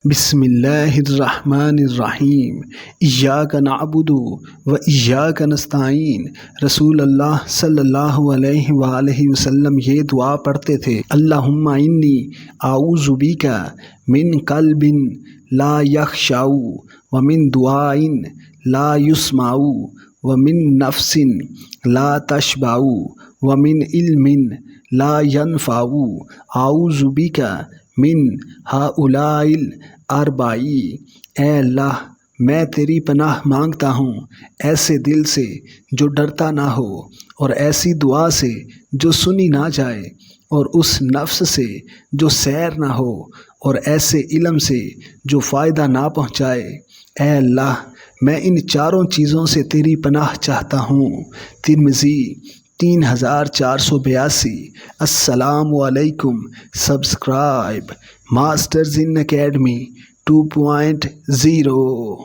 بسم اللہ الرحمن الرحیم ایاک نعبد و ایاک نستعین۔ رسول اللہ صلی اللہ علیہ وآلہ وسلم یہ دعا پڑھتے تھے، اللہم انی اعوذ بک من قلب لا یخشع ومن دعاء لا یسمع ومن نفس لا تشبع ومن علم لا ينفع اعوذ بک من ہؤلاء الاربع۔ اے اللہ، میں تیری پناہ مانگتا ہوں ایسے دل سے جو ڈرتا نہ ہو، اور ایسی دعا سے جو سنی نہ جائے، اور اس نفس سے جو سیر نہ ہو، اور ایسے علم سے جو فائدہ نہ پہنچائے۔ اے اللہ، میں ان چاروں چیزوں سے تیری پناہ چاہتا ہوں۔ الترمذی 3482۔ السلام علیکم۔ Subscribe masters in academy 2.0۔